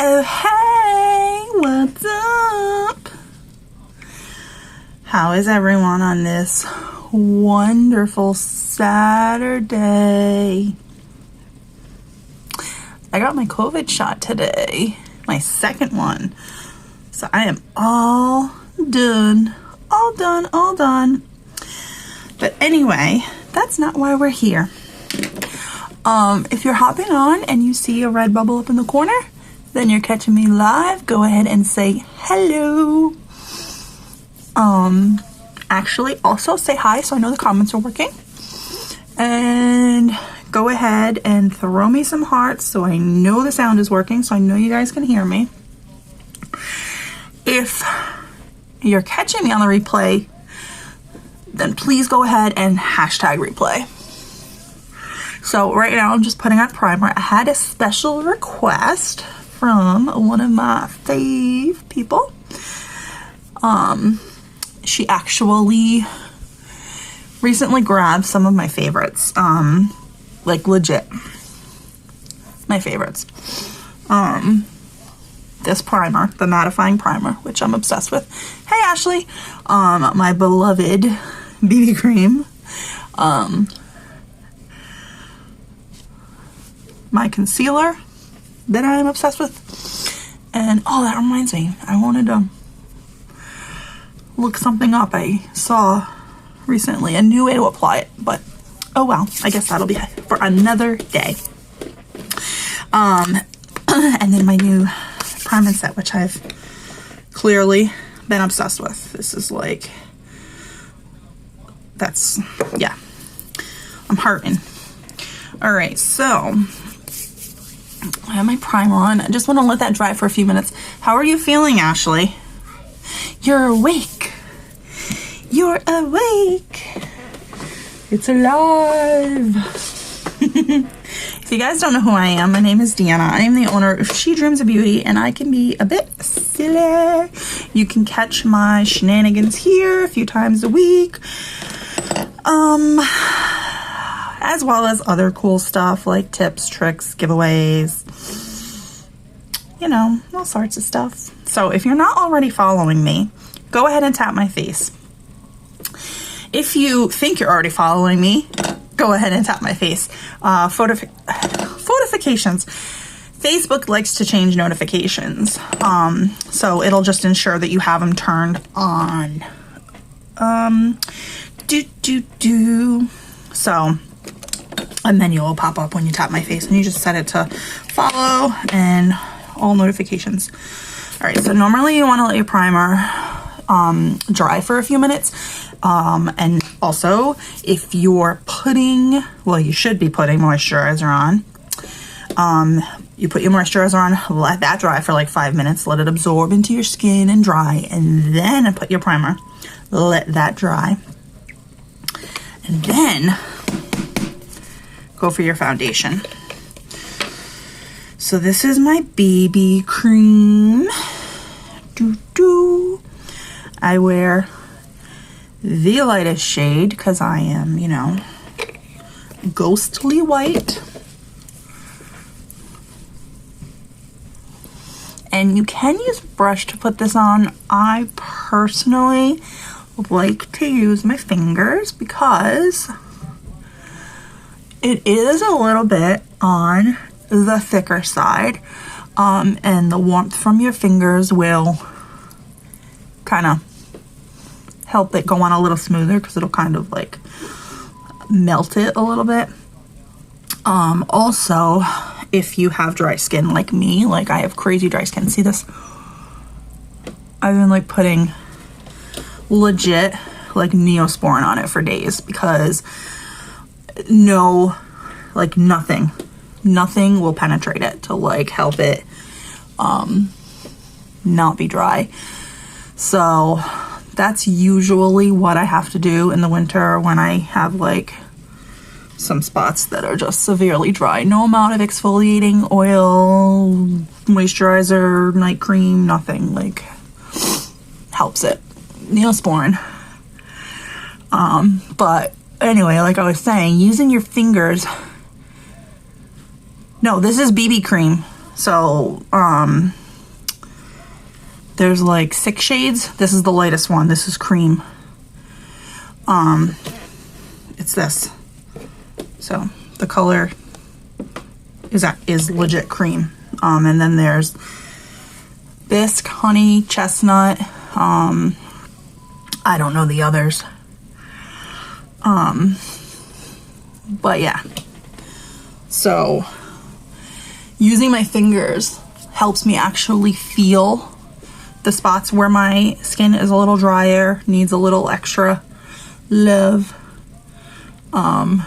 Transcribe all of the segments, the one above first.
Oh, hey, what's up? How is everyone on this wonderful Saturday? I got my COVID shot today, my second one. So I am all done. But anyway, that's not why we're here. If you're hopping on and you see a red bubble up in the corner, then you're catching me live. Go ahead and say hello. Actually, also say hi so I know the comments are working. And go ahead and throw me some hearts so I know the sound is working, so I know you guys can hear me. If you're catching me on the replay, then please go ahead and hashtag replay. So right now I'm just putting on primer. I had a special request from one of my fave people. She actually recently grabbed some of my favorites, like legit my favorites. This primer, the mattifying primer, which I'm obsessed with. Hey Ashley. My beloved BB cream, my concealer that I am obsessed with, and oh, that reminds me, I wanted to look something up I saw recently, a new way to apply it, but oh well, I guess that'll be for another day. And then my new primer set, which I've clearly been obsessed with. This is like, that's, yeah, I'm hurting. All right, so I have my primer on. I just want to let that dry for a few minutes. How are you feeling, Ashley? You're awake. You're awake. It's alive. If you guys don't know who I am, my name is Deanna. I am the owner of She Dreams of Beauty, and I can be a bit silly. You can catch my shenanigans here a few times a week. As well as other cool stuff like tips, tricks, giveaways, you know, all sorts of stuff. So if you're not already following me, go ahead and tap my face. If you think you're already following me, go ahead and tap my face. Notifications. Facebook likes to change notifications. So it'll just ensure that you have them turned on. So a menu will pop up when you tap my face, and you just set it to follow and all notifications. All right, so normally you want to let your primer dry for a few minutes. And also, if you're putting, well, you should be putting moisturizer on. You put your moisturizer on, let that dry for like 5 minutes, let it absorb into your skin and dry, and then put your primer. Let that dry. And then go for your foundation. So this is my BB cream. I wear the lightest shade because I am, you know, ghostly white. And you can use a brush to put this on. I personally like to use my fingers because it is a little bit on the thicker side, and the warmth from your fingers will kind of help it go on a little smoother because it'll kind of like melt it a little bit. Also, if you have dry skin like me, like I have crazy dry skin, see this? I've been like putting legit like Neosporin on it for days because no, like nothing will penetrate it to like help it not be dry. So that's usually what I have to do in the winter when I have like some spots that are just severely dry. No amount of exfoliating oil, moisturizer, night cream, nothing like helps it. Neosporin. But anyway, like I was saying, using your fingers. No, this is BB cream. So, there's like 6 shades. This is the lightest one. This is cream. It's this. So the color is legit cream. And then there's bisque, honey, chestnut. I don't know the others. But yeah. So using my fingers helps me actually feel the spots where my skin is a little drier, needs a little extra love, and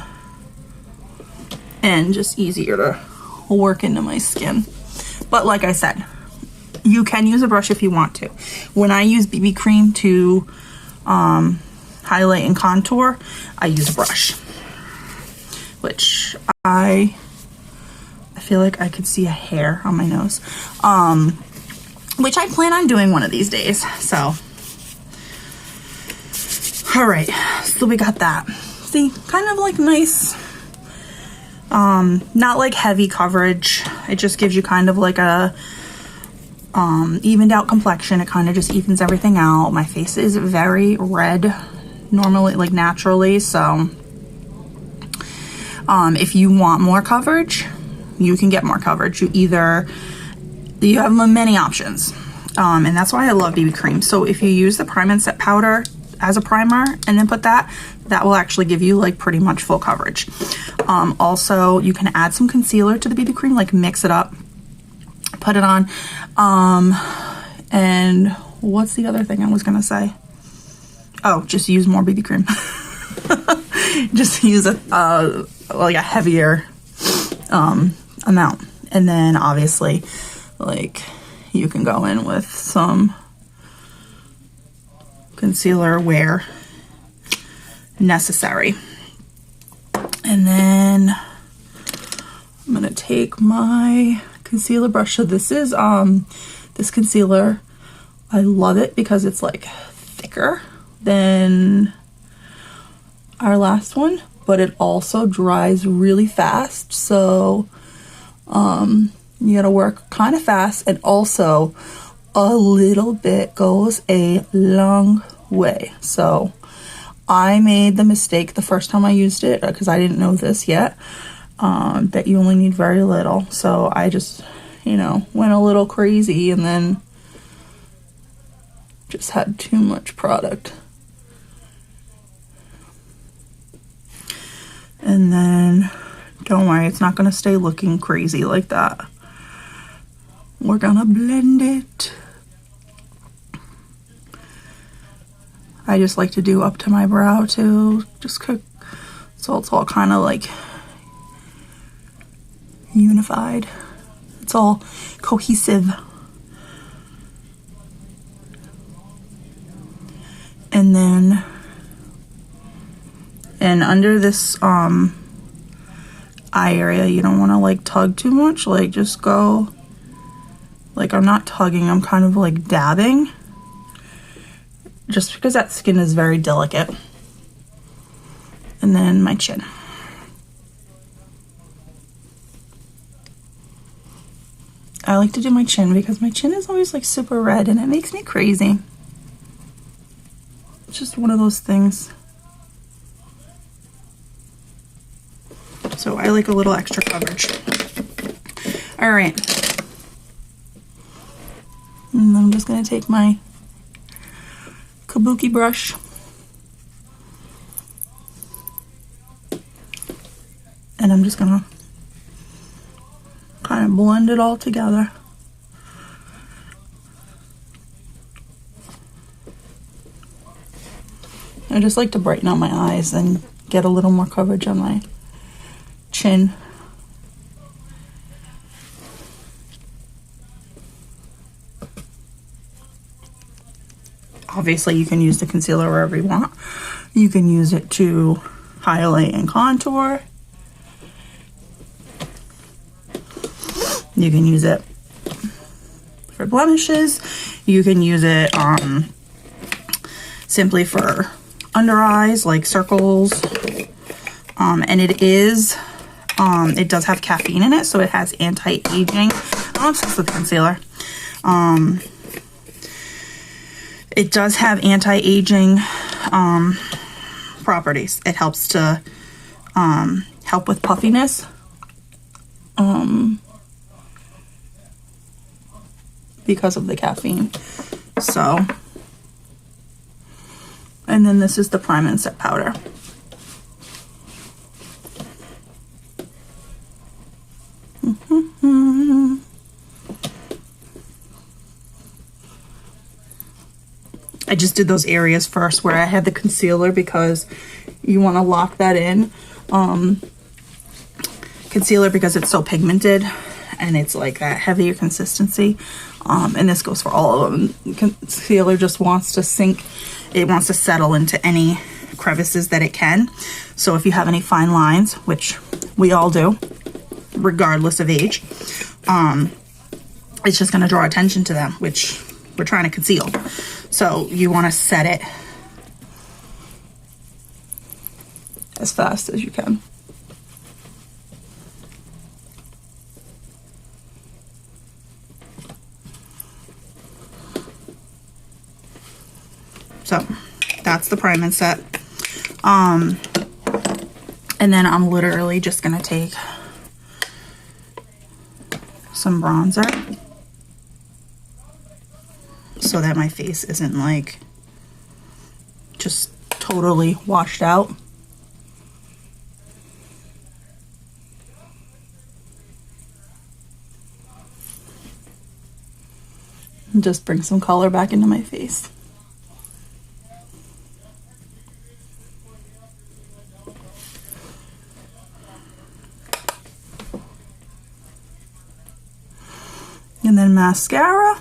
just easier to work into my skin. But like I said, you can use a brush if you want to. When I use BB cream to highlight and contour, I use a brush, which I feel like I could see a hair on my nose, which I plan on doing one of these days. So all right, so we got that. See, kind of like nice, not like heavy coverage. It just gives you kind of like a evened out complexion. It kind of just evens everything out. My face is very red normally, like naturally, so if you want more coverage, you can get more coverage. You have many options, and that's why I love BB cream. So if you use the Prime and Set powder as a primer and then put that will actually give you like pretty much full coverage. Also, you can add some concealer to the BB cream, like mix it up, put it on. And what's the other thing I was gonna say? Oh, just use more BB cream. Just use like a heavier amount. And then obviously, like, you can go in with some concealer where necessary. And then I'm gonna take my concealer brush. So this is this concealer, I love it because it's like thicker than our last one, but it also dries really fast. So you gotta work kind of fast, and also a little bit goes a long way. So I made the mistake the first time I used it, because I didn't know this yet, that you only need very little. So I just, went a little crazy and then just had too much product. And then, don't worry, it's not going to stay looking crazy like that. We're going to blend it. I just like to do up to my brow too, just so it's all kind of like unified. It's all cohesive. And then, and under this eye area, you don't want to like tug too much. Like, just go, like, I'm not tugging, I'm kind of like dabbing, just because that skin is very delicate. And then my chin. I like to do my chin because my chin is always like super red and it makes me crazy. It's just one of those things. So I like a little extra coverage. All right. And I'm just gonna take my Kabuki brush and I'm just gonna kind of blend it all together. I just like to brighten up my eyes and get a little more coverage on my chin. Obviously, you can use the concealer wherever you want. You can use it to highlight and contour. You can use it for blemishes. You can use it simply for under eyes, like circles. And it does have caffeine in it, so it has anti-aging I'm obsessed with concealer. It does have anti-aging properties. It helps to help with puffiness. Because of the caffeine. So, and then this is the Prime and Set powder. I just did those areas first where I had the concealer because you want to lock that in. Concealer because it's so pigmented and it's like that heavier consistency. And this goes for all of them. Concealer just wants to sink. It wants to settle into any crevices that it can. So if you have any fine lines, which we all do, regardless of age, it's just going to draw attention to them, which we're trying to conceal. So you want to set it as fast as you can. So that's the Prime and Set. And then I'm literally just gonna take some bronzer so that my face isn't like just totally washed out. And just bring some color back into my face. And then mascara.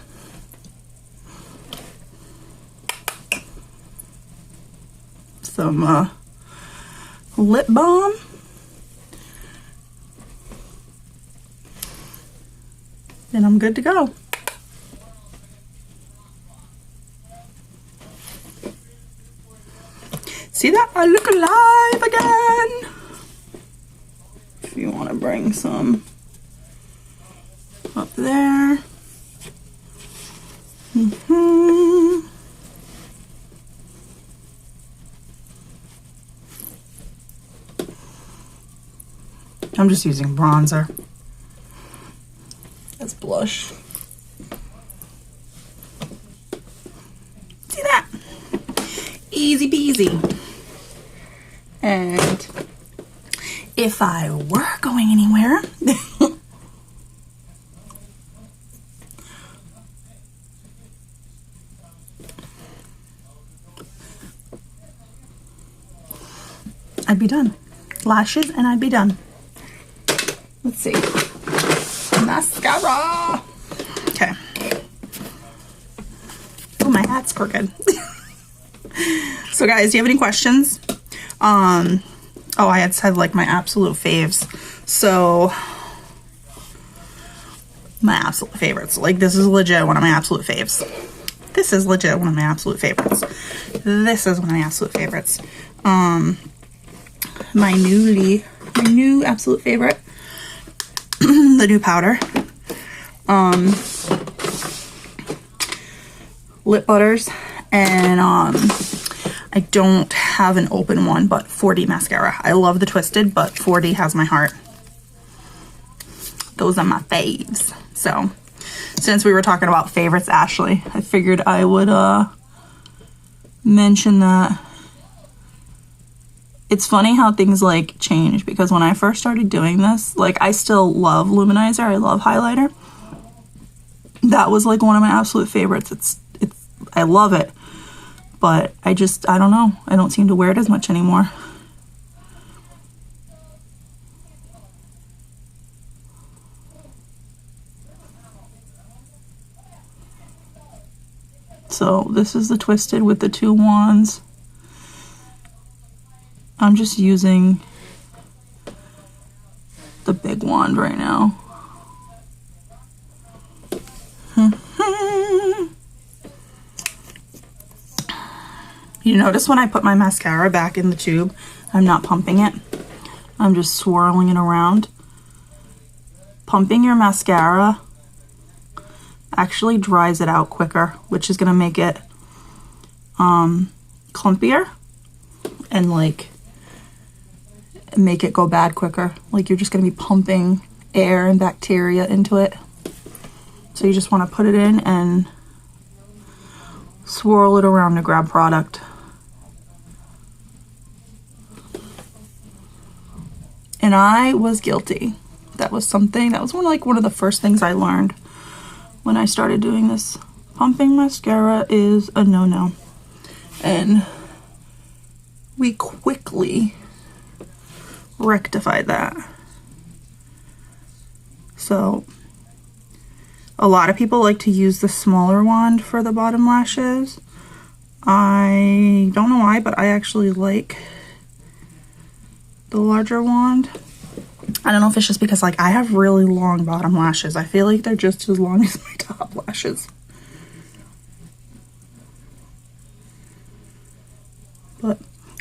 Some lip balm. And I'm good to go. See that? I look alive again. If you want to bring some up there. I'm just using bronzer as blush. See that? Easy peasy. And if I were going anywhere, I'd be done. Lashes and I'd be done. Let's see. Mascara. Okay. Oh, my hat's crooked. So guys, do you have any questions? Oh, I had said like my absolute faves. So my absolute favorites. Like this is legit one of my absolute faves. This is legit one of my absolute favorites. This is one of my absolute favorites. My new absolute favorite, the new powder, lip butters, and I don't have an open one, but 4D mascara. I love the Twisted, but 4D has my heart. Those are my faves. So since we were talking about favorites, Ashley, I figured I would mention that. It's funny how things like change, because when I first started doing this, like I still love Luminizer, I love highlighter. That was like one of my absolute favorites. I love it, but I don't know. I don't seem to wear it as much anymore. So this is the Twisted with the 2 wands. I'm just using the big wand right now. You notice when I put my mascara back in the tube, I'm not pumping it. I'm just swirling it around. Pumping your mascara actually dries it out quicker, which is gonna make it clumpier and like make it go bad quicker. Like you're just gonna be pumping air and bacteria into it. So you just want to put it in and swirl it around to grab product. And I was guilty. That was one of the first things I learned when I started doing this. Pumping mascara is a no-no. And we quickly rectified that. So a lot of people like to use the smaller wand for the bottom lashes. I don't know why, but I actually like the larger wand. I don't know if it's just because like I have really long bottom lashes. I feel like they're just as long as my top lashes. But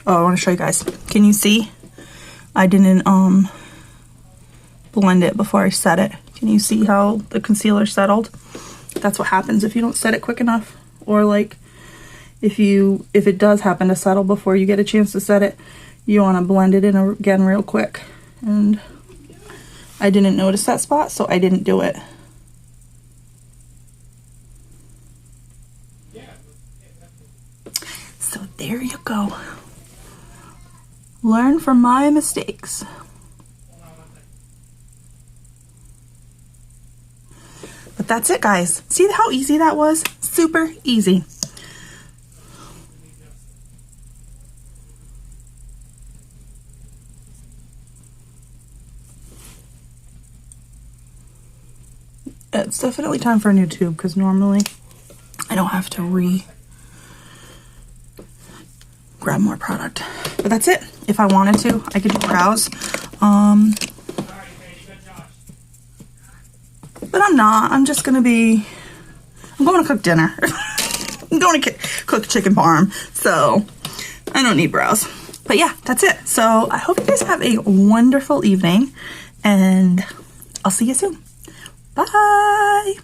oh, I want to show you guys. Can you see? I didn't blend it before I set it. Can you see how the concealer settled? That's what happens if you don't set it quick enough, or like if it does happen to settle before you get a chance to set it, you want to blend it in again real quick. And I didn't notice that spot, so I didn't do it. So there you go. Learn from my mistakes. But that's it, guys. See how easy that was? Super easy. It's definitely time for a new tube because normally I don't have to grab more product. But that's it. If I wanted to, I could do brows. But I'm not. I'm going to cook dinner. I'm going to cook chicken parm. So I don't need brows. But yeah, that's it. So I hope you guys have a wonderful evening and I'll see you soon. Bye.